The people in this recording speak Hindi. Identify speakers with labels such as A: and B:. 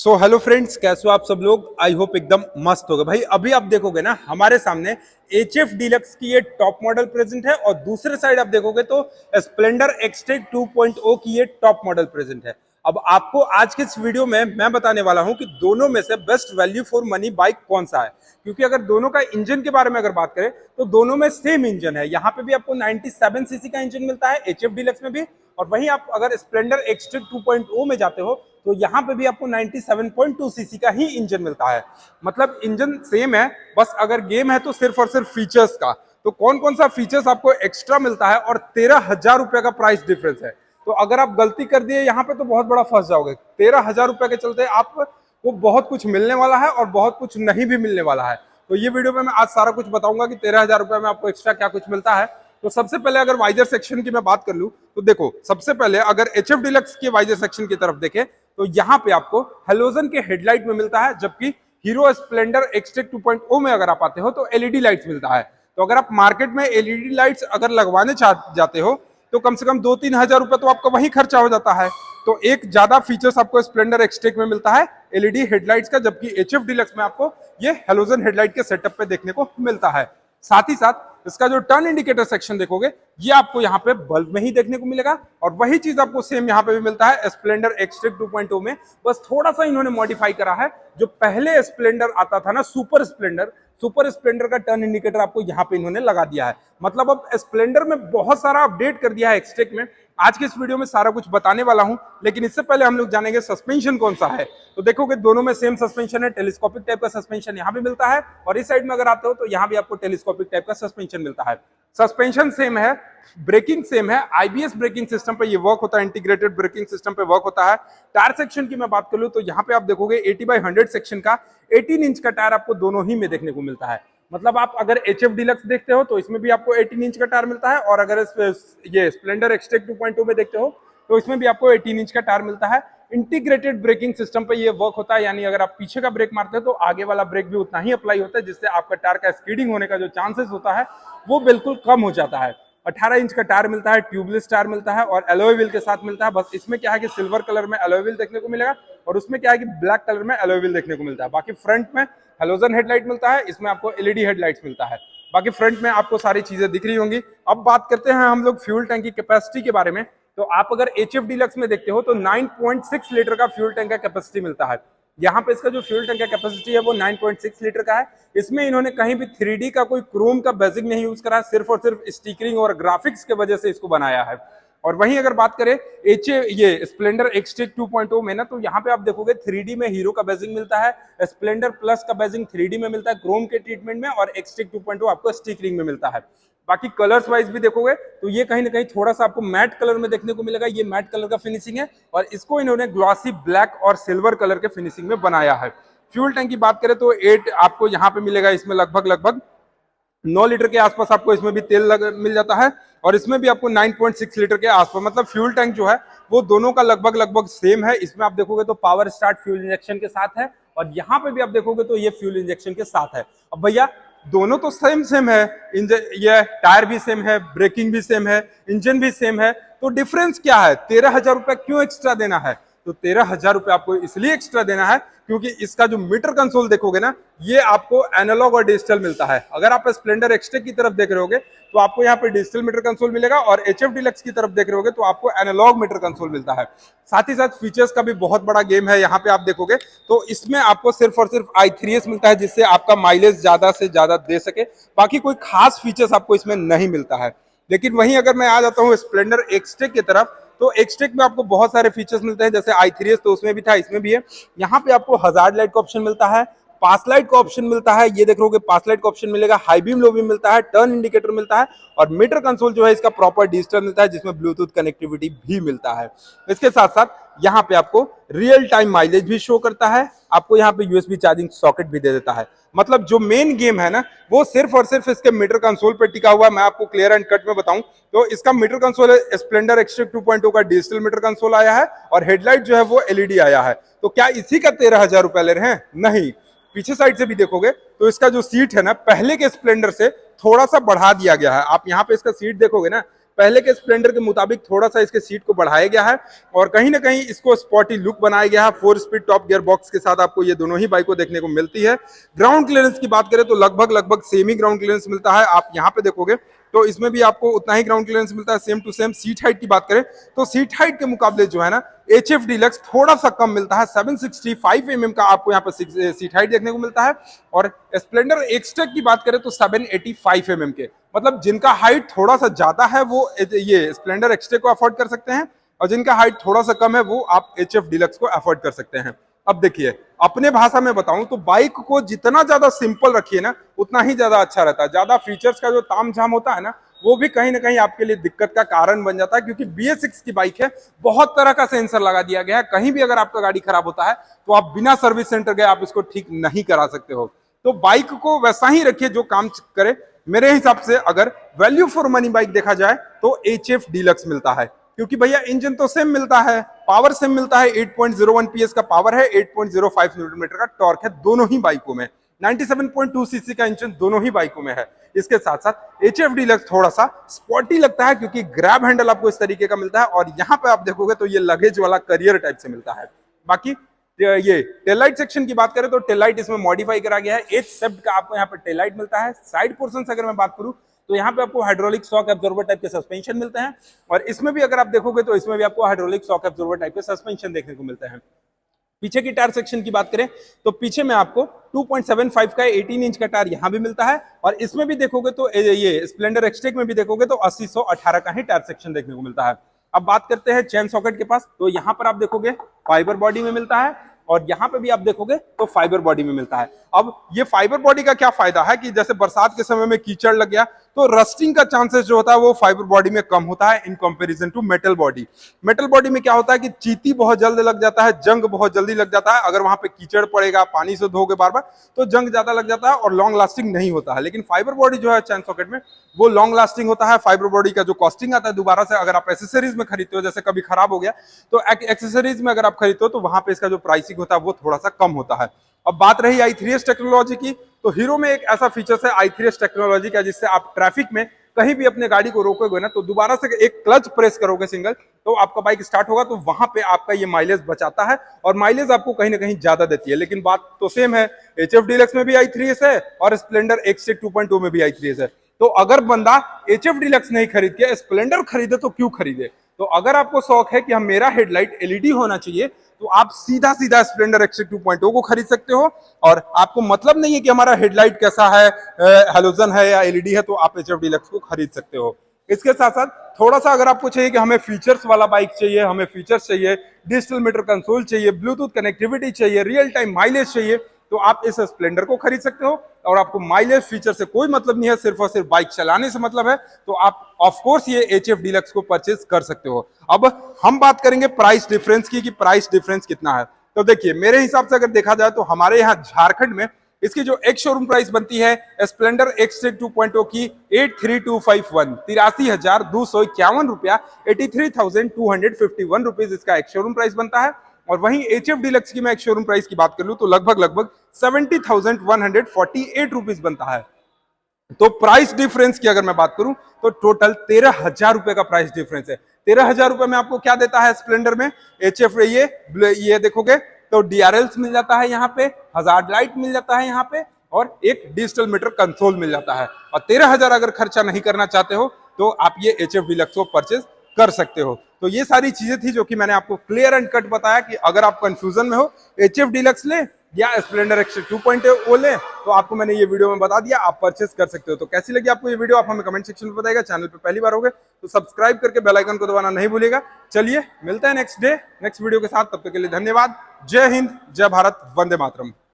A: सो हेलो फ्रेंड्स, कैसे हो आप सब लोग। आई होप एकदम मस्त होगा भाई। अभी आप देखोगे ना हमारे सामने एच एफ डीलक्स की ये टॉप मॉडल प्रेजेंट है और दूसरे साइड आप देखोगे तो स्प्लेंडर एक्सटेक 2.0 की ये टॉप मॉडल प्रेजेंट है। अब आपको आज के इस वीडियो में मैं बताने वाला हूं कि दोनों में से best value for money bike कौन सा है, क्योंकि अगर दोनों का इंजन के बारे में अगर बात करें तो दोनों में सेम इंजन है। यहाँ पे भी आपको 97 सीसी का इंजन मिलता है एच एफ डीलक्स में भी, और वहीं आप अगर स्प्लेंडर एक्सटेक 2.0 में जाते हो तो यहाँ पे भी आपको 97.2 सीसी का ही इंजन मिलता है। मतलब इंजन सेम है, बस अगर गेम है तो सिर्फ और सिर्फ फीचर्स का। तो कौन कौन सा फीचर्स आपको एक्स्ट्रा मिलता है, और 13,000 रुपए का प्राइस डिफरेंस है। तो अगर आप गलती कर दिए यहाँ पे तो बहुत बड़ा फंस जाओगे। 13,000 रुपए के चलते आप वो बहुत कुछ मिलने वाला है और बहुत कुछ नहीं भी मिलने वाला है। तो ये वीडियो में मैं आज सारा कुछ बताऊंगा कि 13,000 रुपए में आपको एक्स्ट्रा क्या कुछ मिलता है। तो सबसे पहले अगर वाइजर सेक्शन की मैं बात कर लूं तो देखो, सबसे पहले अगर एच एफ डीलक्स के वाइजर सेक्शन की तरफ देखें तो यहाँ पे आपको हेलोजन के हेडलाइट में मिलता है, जबकि हीरो स्प्लेंडर एक्सटेक 2.0 में अगर आप आते हो तो एलईडी लाइट्स मिलता है। तो अगर आप मार्केट में एलईडी लाइट्स अगर लगवाने जाते हो तो कम से कम 2-3 हजार रुपए तो आपका वही खर्चा हो जाता है। तो एक ज्यादा फीचर्स आपको स्प्लेंडर एक्सटेक में मिलता है एलईडी हेडलाइट्स का, जबकि एच एफ डीलक्स में आपको ये हेलोजन हेडलाइट के सेटअप पे देखने को मिलता है। साथ ही साथ इसका जो टर्न इंडिकेटर सेक्शन देखोगे ये आपको यहाँ पे बल्ब में ही देखने को मिलेगा, और वही चीज आपको सेम यहाँ पे भी मिलता है स्प्लेंडर एक्सटेक 2.0 में। बस थोड़ा सा इन्होंने मॉडिफाई करा है। जो पहले स्प्लेंडर आता था ना, सुपर स्प्लेंडर का टर्न इंडिकेटर आपको यहाँ पे इन्होंने लगा दिया है। मतलब अब स्प्लेंडर में बहुत सारा अपडेट कर दिया है एक्सटेक में। आज के इस वीडियो में सारा कुछ बताने वाला हूं, लेकिन इससे पहले हम लोग जानेंगे सस्पेंशन कौन सा है। तो देखोगे दोनों में सेम सस्पेंशन है, टेलीस्कोपिक टाइप का सस्पेंशन यहाँ भी मिलता है, और इस साइड में अगर आते हो तो यहाँ भी आपको टेलीस्कोपिक टाइप का सस्पेंशन मिलता है। सस्पेंशन सेम है, ब्रेकिंग सेम है, आईबीएस ब्रेकिंग सिस्टम पे ये वर्क होता है, इंटीग्रेटेड ब्रेकिंग सिस्टम पे वर्क होता है। टायर सेक्शन की मैं बात कर लूं तो यहाँ पे आप देखोगे 80/100 सेक्शन का 18 इंच का टायर आपको दोनों ही में देखने को मिलता है। मतलब आप अगर एच एफ डीलक्स देखते हो तो इसमें भी आपको 18 इंच का टायर मिलता है, और अगर ये स्प्लेंडर एक्सटेक 2.0 में देखते हो तो इसमें भी आपको 18 इंच का टायर मिलता है। इंटीग्रेटेड ब्रेकिंग सिस्टम पे ये वर्क होता है, यानी अगर आप पीछे का ब्रेक मारते हो तो आगे वाला ब्रेक भी उतना ही अप्लाई होता है, जिससे आपका टायर का स्कीडिंग होने का जो चांसेस होता है वो बिल्कुल कम हो जाता है। 18 इंच का टायर मिलता है, ट्यूबलेस टायर मिलता है, और एलॉय व्हील के साथ मिलता है। बस इसमें क्या है कि सिल्वर कलर में एलॉय व्हील देखने को मिलेगा, और उसमें क्या है कि ब्लैक कलर में एलॉय व्हील देखने को मिलता है। बाकी फ्रंट में हेलोजन हेडलाइट मिलता है, इसमें आपको एलईडी हेडलाइट्स मिलता है। बाकी फ्रंट में आपको सारी चीजें दिख रही होंगी। अब बात करते हैं हम लोग फ्यूल टैंक की कैपेसिटी के बारे में। तो आप अगर एच एफ डीलक्स में देखते हो तो 9.6 लीटर का फ्यूल टैंक का कैपेसिटी मिलता है। यहाँ पे इसका जो फ्यूल टैंक का कैपेसिटी है वो 9.6 लीटर का है। इसमें इन्होंने कहीं भी 3D का कोई क्रोम का बेजिंग नहीं यूज करा है, सिर्फ और सिर्फ स्टिकरिंग और ग्राफिक्स के वजह से इसको बनाया है। और वहीं अगर बात करें ये स्प्लेंडर एक्सटेक 2.0 में ना, तो यहाँ पे आप देखोगे 3D में हीरो का बेजिंग मिलता है, स्प्लेंडर प्लस का बेजिंग 3D में मिलता है क्रोम के ट्रीटमेंट में, और एक्सटेक 2.0 आपको स्टिकरिंग में मिलता है। बाकी कलर्स वाइज भी देखोगे तो ये कहीं ना कहीं थोड़ा सा आपको मैट कलर में देखने को मिलेगा। ये मैट कलर का फिनिशिंग है, और इसको इन्होंने ग्लॉसी ब्लैक और सिल्वर कलर के फिनिशिंग में बनाया है। फ्यूल टैंक की बात करें तो 8 आपको यहाँ पे मिलेगा। इसमें लगभग 9 लीटर के आसपास आपको इसमें भी तेल मिल जाता है, और इसमें भी आपको 9.6 लीटर के आसपास। मतलब फ्यूल टैंक जो है वो दोनों का लगभग सेम है। इसमें आप देखोगे तो पावर स्टार्ट फ्यूल इंजेक्शन के साथ है, और यहाँ पे भी आप देखोगे तो ये फ्यूल इंजेक्शन के साथ है। अब भैया दोनों तो सेम है, ये टायर भी सेम है, ब्रेकिंग भी सेम है, इंजन भी सेम है, तो डिफरेंस क्या है? 13,000 रुपए क्यों एक्स्ट्रा देना है? तो 13,000 रुपए आपको इसलिए एक्स्ट्रा देना है क्योंकि इसका जो मीटर कंसोल देखोगे ना, ये आपको एनालॉग और डिजिटल मिलता है। अगर आप स्प्लेंडर एक्सटेक की तरफ देख रहे होगे तो आपको यहाँ पे डिजिटल मीटर कंसोल मिलेगा, और एच एफ डीलक्स की तरफ देख रहे होगे तो आपको एनालॉग मीटर कंसोल मिलता है। साथ ही साथ फीचर्स का भी बहुत बड़ा गेम है। यहाँ पे आप देखोगे तो इसमें आपको सिर्फ और सिर्फ i3s मिलता है, जिससे आपका माइलेज ज्यादा से ज्यादा दे सके। बाकी कोई खास फीचर्स आपको इसमें नहीं मिलता है। लेकिन वहीं अगर मैं आ जाता हूँ स्प्लेंडर एक्सटेक की तरफ, तो एक्सटेक में आपको बहुत सारे फीचर्स मिलते हैं, जैसे i3s तो उसमें भी था, इसमें भी है। यहाँ पे आपको हजार्ड लाइट का ऑप्शन मिलता है, पास लाइट का ऑप्शन मिलता है, ये देख रहे हो पास लाइट का ऑप्शन मिलेगा, हाई बीम लो बीम मिलता है, टर्न इंडिकेटर मिलता है, और मीटर कंसोल जो है इसका प्रॉपर डिजिटल मिलता है, जिसमें ब्लूटूथ कनेक्टिविटी भी मिलता है। इसके साथ साथ यहाँ पे आपको रियल टाइम माइलेज भी शो करता है, आपको यहाँ पे यूएसबी चार्जिंग सॉकेट भी दे देता है। मतलब जो मेन गेम है ना वो सिर्फ और सिर्फ इसके मीटर कंसोल पे टिका हुआ है। मैं आपको क्लियर एंड कट में बताऊं तो इसका मीटर कंसोल है स्प्लेंडर एक्सटेक 2.0 का डिजिटल मीटर कंसोल आया है, और हेडलाइट जो है वो एलईडी आया है। तो क्या इसी का 13,000 रुपए ले रहे हैं? नहीं। पीछे साइड से भी देखोगे तो इसका जो सीट है ना, पहले के स्प्लेंडर से थोड़ा सा बढ़ा दिया गया है। आप यहाँ पे इसका सीट देखोगे ना, पहले के स्प्लेंडर के मुताबिक थोड़ा सा इसके सीट को बढ़ाया गया है और कहीं ना कहीं इसको स्पॉटी लुक बनाया गया है। 4 स्पीड टॉप गियर बॉक्स के साथ आपको ये दोनों ही बाइक को देखने को मिलती है। ग्राउंड क्लियरेंस की बात करें तो लगभग सेम ही ग्राउंड क्लियरेंस मिलता है। आप यहाँ पे देखोगे तो इसमें भी आपको उतना ही ग्राउंड क्लियरेंस मिलता है, same to same. Seat height की बात करें तो सीट हाइट के मुकाबले जो है ना HF डीलक्स थोड़ा सा कम मिलता है। 765 mm का आपको यहाँ पे सीट हाइट देखने को मिलता है और स्प्लेंडर एक्सटेक की बात करें तो 785 mm के, मतलब जिनका हाइट थोड़ा सा ज्यादा है वो ये स्प्लेंडर एक्सटेक को अफोर्ड कर सकते हैं और जिनका हाइट थोड़ा सा कम है वो आप HF डीलक्स को अफोर्ड कर सकते हैं। अब देखिए, अपने भाषा में बताऊं तो बाइक को जितना ज्यादा सिंपल रखिए ना उतना ही ज्यादा अच्छा रहता है। ज्यादा फीचर्स का जो तामझाम होता है ना वो भी कहीं ना कहीं आपके लिए दिक्कत का कारण बन जाता है, क्योंकि BS6 की बाइक है, बहुत तरह का सेंसर लगा दिया गया है। कहीं भी अगर आपका गाड़ी खराब होता है तो आप बिना सर्विस सेंटर गए आप इसको ठीक नहीं करा सकते हो। तो बाइक को वैसा ही रखिए जो काम करे। मेरे हिसाब से अगर वैल्यू फॉर मनी बाइक देखा जाए तो HF डीलक्स मिलता है, क्योंकि भैया इंजन तो सेम मिलता है, पावर सेम मिलता है, 8.01 PS का पावर है, 8.05 न्यूटन मीटर का टॉर्क है दोनों ही बाइकों में, 97.2 सीसी का इंजन दोनों ही बाइकों में है। इसके साथ साथ HF डीलक्स थोड़ा सा स्पॉटी लगता है क्योंकि ग्रैब हैंडल आपको इस तरीके का मिलता है और यहाँ पे आप देखोगे तो ये लगेज वाला करियर टाइप से मिलता है। बाकी ये टेल लाइट सेक्शन की बात करें तो टेल लाइट इसमें मॉडिफाई करा गया है, एज सेप्ट का आपको यहाँ पे टेल लाइट मिलता है। साइड पोर्शन से अगर मैं बात करूं तो यहाँ पे आपको हाइड्रोलिक शॉक एब्जॉर्बर टाइप के सस्पेंशन मिलते हैं और इसमें भी अगर आप देखोगे तो इसमें भी आपको हाइड्रोलिक शॉक एब्जॉर्बर टाइप के सस्पेंशन देखने को मिलते हैं। पीछे की टायर सेक्शन की बात करें तो पीछे में आपको 2.75 का 18 इंच का टायर यहाँ भी मिलता है और इसमें भी देखोगे तो ये स्प्लेंडर एक्सटेक में भी देखोगे तो 80/118 का ही टायर सेक्शन देखने को मिलता है। अब बात करते हैं चेन सॉकेट के पास, तो यहाँ पर आप देखोगे फाइबर बॉडी में मिलता है और यहाँ पे भी आप देखोगे तो फाइबर बॉडी में मिलता है। अब ये फाइबर बॉडी का क्या फायदा है कि जैसे बरसात के समय में कीचड़ लग गया तो रस्टिंग का चांसेस जो होता है वो फाइबर बॉडी में कम होता है in comparison to metal body. Metal body में क्या होता है कि चींटी बहुत जल्द लग जाता है, जंग बहुत जल्दी लग जाता है, अगर वहां पे कीचड़ पड़ेगा पानी से धोगे बार बार तो जंग ज्यादा लग जाता है और लॉन्ग लास्टिंग नहीं होता है। लेकिन फाइबर बॉडी जो है चैन सॉकेट में वो लॉन्ग लास्टिंग होता है। फाइबर बॉडी का जो कॉस्टिंग आता है दोबारा से अगर आप एसेसरीज में खरीदते हो, जैसे कभी खराब हो गया तो एक्सेसरीज में अगर आप खरीदते हो तो वहां पे इसका जो प्राइसिंग होता है वो थोड़ा सा कम होता है। अब बात रही i3S टेक्नोलॉजी की, तो हीरो में एक ऐसा फीचर है i3S टेक्नोलॉजी का जिससे आप ट्रैफिक में कहीं भी अपने गाड़ी को रोकोगे ना तो दोबारा से एक क्लच प्रेस करोगे सिंगल तो आपका बाइक स्टार्ट होगा, तो वहां पे आपका ये माइलेज बचाता है और माइलेज आपको कहीं ना कहीं ज्यादा देती है। लेकिन बात तो सेम है, HF डीलक्स में भी i3S है और स्प्लेंडर एक्सटेक 2.2 में भी i3S है। तो अगर बंदा HF डीलक्स नहीं खरीद के स्प्लेंडर खरीदे तो क्यों खरीदे? तो अगर आपको शौक है कि हम मेरा हेडलाइट LED होना चाहिए तो आप सीधा सीधा स्प्लेंडर एक्सटेक 2.0 को खरीद सकते हो और आपको मतलब नहीं है कि हमारा हेडलाइट कैसा है, हैलोजन है या LED है, तो आप HF डीलक्स को खरीद सकते हो। इसके साथ साथ थोड़ा सा अगर आपको चाहिए कि हमें फीचर्स वाला बाइक चाहिए, हमें फीचर्स चाहिए, डिजिटल मीटर कंसोल चाहिए, ब्लूटूथ कनेक्टिविटी चाहिए, रियल टाइम माइलेज चाहिए, तो आप इस स्प्लेंडर को खरीद सकते हो और आपको माइलेज फीचर से कोई मतलब नहीं है, सिर्फ और सिर्फ बाइक चलाने से मतलब है, तो आप ऑफ कोर्स ये HF डीलक्स को परचेज कर सकते हो। अब हम बात करेंगे प्राइस डिफरेंस की कि प्राइस डिफरेंस कितना है। तो देखिए, मेरे हिसाब से अगर देखा जाए तो हमारे यहाँ झारखंड में इसकी जो एक शोरूम प्राइस बनती है स्प्लेंडर एक्सटेक 2.0 की 83,251 83,251 रुपया, 83,251 रुपीज इसका एक शोरूम प्राइस बनता है। और वहीं HF डीलक्स की मैं एक शोरूम प्राइस की बात कर लूं तो लगभग 70,148 रुपीज बनता है। तो प्राइस डिफरेंस की अगर मैं बात करूं तो टोटल 13,000 रुपए का प्राइस डिफरेंस है। 13,000 रुपए में आपको क्या देता है स्प्लेंडर में HF, ये देखोगे तो DRLs मिल जाता है यहाँ पे, हजार्ड लाइट मिल जाता है यहाँ पे और एक डिजिटल मीटर कंसोल मिल जाता है। और 13,000 अगर खर्चा नहीं करना चाहते हो तो आप ये HF डीलक्स को परचेज कर सकते हो। तो ये सारी चीजें थी जो कि मैंने आपको क्लियर एंड कट बताया कि अगर आप कंफ्यूजन में हो HF डीलक्स ले या स्प्लेंडर एक्सटेक 2.0 ले, तो आपको मैंने ये वीडियो में बता दिया, आप परचेस कर सकते हो। तो कैसी लगी आपको ये वीडियो आप हमें कमेंट सेक्शन में बताइएगा। चैनल पे पहली बार हो गए तो सब्सक्राइब करके बेल आइकन को दबाना नहीं भूलिएगा। चलिए मिलते हैं नेक्स्ट वीडियो के साथ, तब तक के लिए धन्यवाद। जय हिंद, जय भारत, वंदे मातरम।